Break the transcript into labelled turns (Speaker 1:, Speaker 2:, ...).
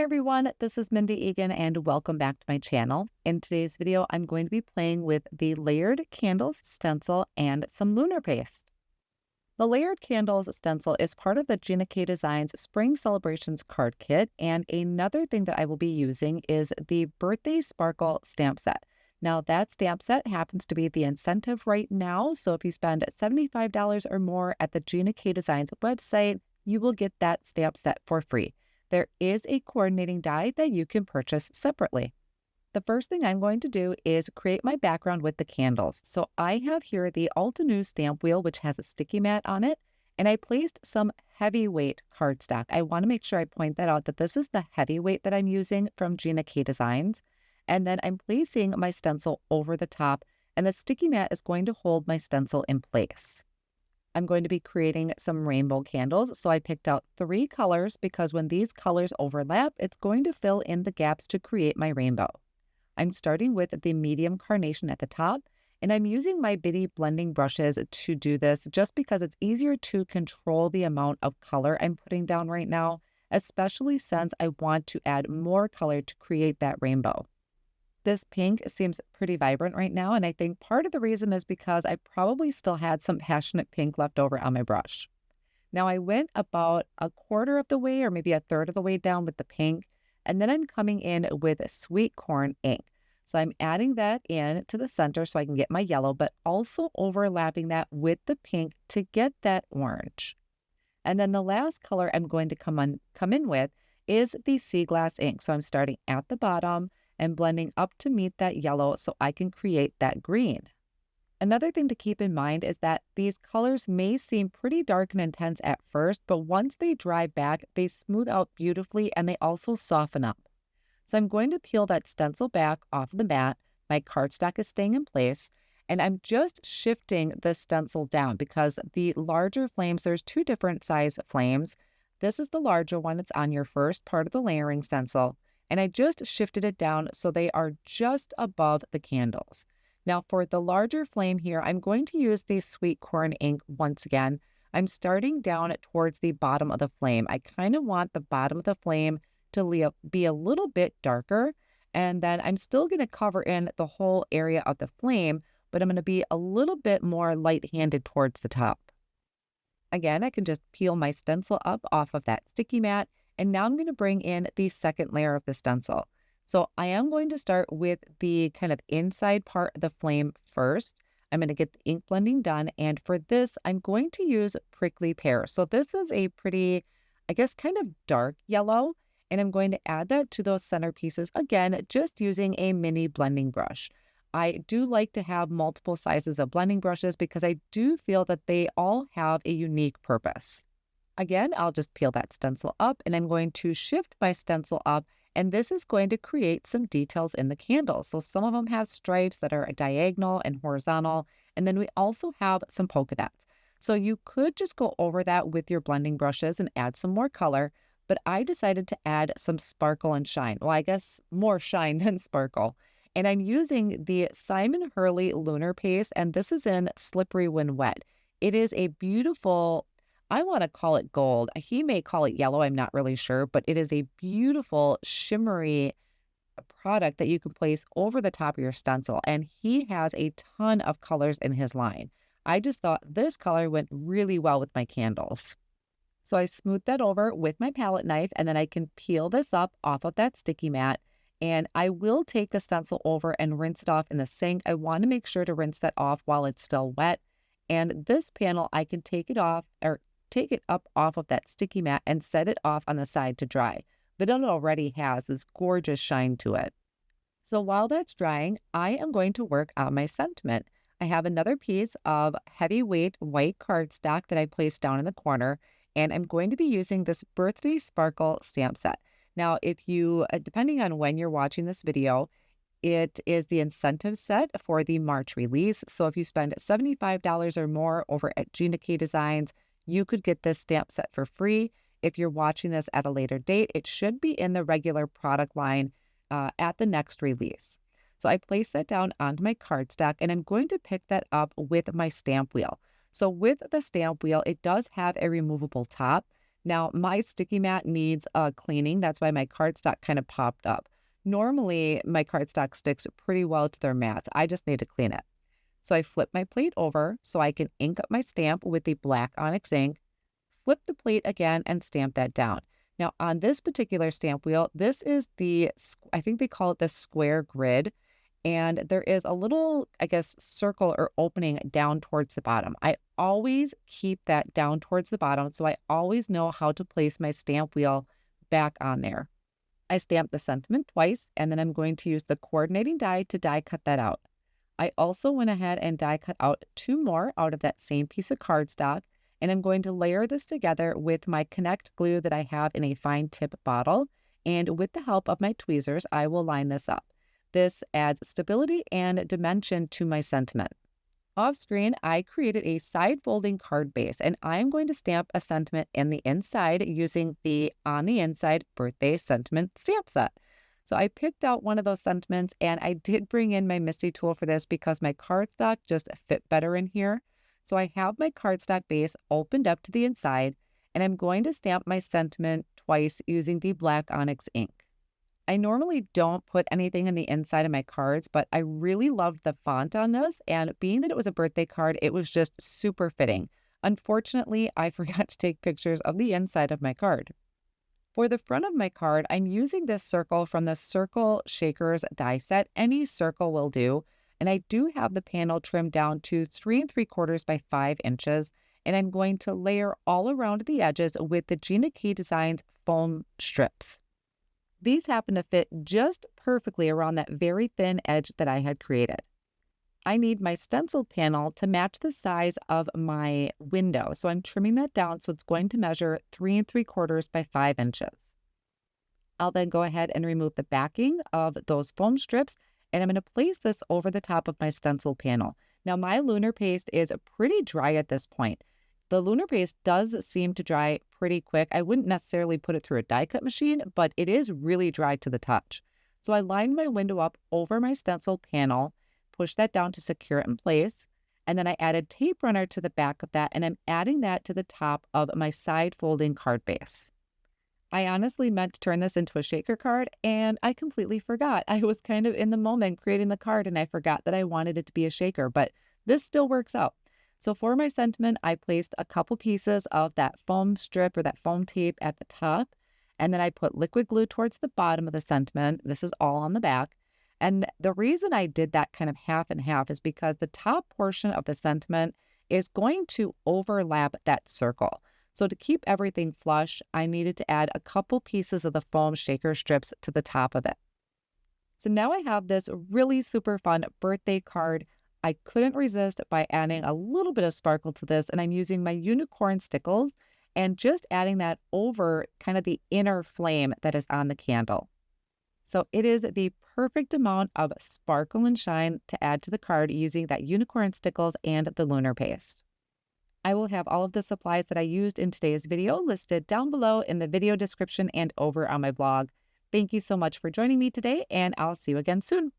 Speaker 1: everyone, this is Mindy Eggen and welcome back to my channel. In today's video, I'm going to be playing with the Layered Candles Stencil and some Lunar paste. The Layered Candles Stencil is part of the Gina K Designs Spring Celebrations card kit, and another thing that I will be using is the Birthday Sparkle stamp set. Now that stamp set happens to be the incentive right now, so if you spend $75 or more at the Gina K Designs website, you will get that stamp set for free. There is a coordinating die that you can purchase separately. The first thing I'm going to do is create my background with the candles. So I have here the Altenew stamp wheel, which has a sticky mat on it, and I placed some heavyweight cardstock. I want to make sure I point that out that this is the heavyweight that I'm using from Gina K Designs. And then I'm placing my stencil over the top, and the sticky mat is going to hold my stencil in place. I'm going to be creating some rainbow candles, so I picked out 3 colors because when these colors overlap, it's going to fill in the gaps to create my rainbow. I'm starting with the medium carnation at the top, and I'm using my bitty blending brushes to do this just because it's easier to control the amount of color I'm putting down right now, especially since I want to add more color to create that rainbow. This pink seems pretty vibrant right now, and I think part of the reason is because I probably still had some passionate pink left over on my brush. Now I went about a quarter of the way or maybe a third of the way down with the pink, and then I'm coming in with sweet corn ink. So I'm adding that in to the center so I can get my yellow, but also overlapping that with the pink to get that orange. And then the last color I'm going to come in with is the sea glass ink. So I'm starting at the bottom and blending up to meet that yellow so I can create that green. Another thing to keep in mind is that these colors may seem pretty dark and intense at first, but once they dry back, they smooth out beautifully and they also soften up. So I'm going to peel that stencil back off the mat. My cardstock is staying in place, and I'm just shifting the stencil down because the larger flames, there's 2 different size flames. This is the larger one. It's on your first part of the layering stencil. And I just shifted it down so they are just above the candles. Now for the larger flame here, I'm going to use the sweet corn ink once again. I'm starting down towards the bottom of the flame. I kind of want the bottom of the flame to be a little bit darker, and then I'm still going to cover in the whole area of the flame, but I'm going to be a little bit more light-handed towards the top. Again, I can just peel my stencil up off of that sticky mat. And now I'm going to bring in the second layer of the stencil. So I am going to start with the kind of inside part of the flame first. I'm going to get the ink blending done. And for this, I'm going to use Prickly Pear. So this is a pretty, I guess, kind of dark yellow. And I'm going to add that to those center pieces. Again, just using a mini blending brush. I do like to have multiple sizes of blending brushes because I do feel that they all have a unique purpose. Again, I'll just peel that stencil up and I'm going to shift my stencil up, and this is going to create some details in the candles. So some of them have stripes that are diagonal and horizontal, and then we also have some polka dots. So you could just go over that with your blending brushes and add some more color, but I decided to add some sparkle and shine. Well, I guess more shine than sparkle. And I'm using the Simon Hurley Lunar paste, and this is in Slippery When Wet. It is a beautiful, I want to call it gold. He may call it yellow. I'm not really sure, but it is a beautiful shimmery product that you can place over the top of your stencil. And he has a ton of colors in his line. I just thought this color went really well with my candles. So I smoothed that over with my palette knife, and then I can peel this up off of that sticky mat. And I will take the stencil over and rinse it off in the sink. I want to make sure to rinse that off while it's still wet. And this panel, I can take it off or take it up off of that sticky mat and set it off on the side to dry. But it already has this gorgeous shine to it. So while that's drying, I am going to work on my sentiment. I have another piece of heavyweight white cardstock that I placed down in the corner, and I'm going to be using this Birthday Sparkle stamp set. Now, if you, depending on when you're watching this video, it is the incentive set for the March release. So if you spend $75 or more over at Gina K Designs, you could get this stamp set for free. If you're watching this at a later date, it should be in the regular product line at the next release. So I place that down onto my cardstock, and I'm going to pick that up with my stamp wheel. So with the stamp wheel, it does have a removable top. Now, my sticky mat needs cleaning. That's why my cardstock kind of popped up. Normally, my cardstock sticks pretty well to their mats. I just need to clean it. So I flip my plate over so I can ink up my stamp with the black Onyx ink, flip the plate again, and stamp that down. Now, on this particular stamp wheel, this is I think they call it the square grid. And there is a little, I guess, circle or opening down towards the bottom. I always keep that down towards the bottom, so I always know how to place my stamp wheel back on there. I stamp the sentiment twice, and then I'm going to use the coordinating die to die cut that out. I also went ahead and die cut out 2 more out of that same piece of cardstock, and I'm going to layer this together with my Connect glue that I have in a fine tip bottle, and with the help of my tweezers, I will line this up. This adds stability and dimension to my sentiment. Off screen, I created a side folding card base, and I'm going to stamp a sentiment in the inside using the On the Inside Birthday Sentiment stamp set. So I picked out one of those sentiments, and I did bring in my Misty tool for this because my cardstock just fit better in here. So I have my cardstock base opened up to the inside, and I'm going to stamp my sentiment twice using the black Onyx ink. I normally don't put anything in the inside of my cards, but I really loved the font on this, and being that it was a birthday card, it was just super fitting. Unfortunately, I forgot to take pictures of the inside of my card. For the front of my card, I'm using this circle from the Circle Shakers die set. Any circle will do, and I do have the panel trimmed down to 3 3/4 by 5 inches, and I'm going to layer all around the edges with the Gina K Designs foam strips. These happen to fit just perfectly around that very thin edge that I had created. I need my stencil panel to match the size of my window, so I'm trimming that down so it's going to measure 3 3/4 by 5 inches. I'll then go ahead and remove the backing of those foam strips, and I'm going to place this over the top of my stencil panel. Now, my Lunar paste is pretty dry at this point. The Lunar paste does seem to dry pretty quick. I wouldn't necessarily put it through a die cut machine, but it is really dry to the touch. So I lined my window up over my stencil panel, pushed that down to secure it in place, and then I added tape runner to the back of that, and I'm adding that to the top of my side folding card base. I honestly meant to turn this into a shaker card, and I completely forgot. I was kind of in the moment creating the card, and I forgot that I wanted it to be a shaker, but this still works out. So for my sentiment, I placed a couple pieces of that foam strip or that foam tape at the top, and then I put liquid glue towards the bottom of the sentiment. This is all on the back. And the reason I did that kind of half and half is because the top portion of the sentiment is going to overlap that circle. So to keep everything flush, I needed to add a couple pieces of the foam shaker strips to the top of it. So now I have this really super fun birthday card. I couldn't resist by adding a little bit of sparkle to this, and I'm using my unicorn stickles and just adding that over kind of the inner flame that is on the candle. So it is the perfect amount of sparkle and shine to add to the card using that unicorn stickles and the Lunar paste. I will have all of the supplies that I used in today's video listed down below in the video description and over on my blog. Thank you so much for joining me today, and I'll see you again soon.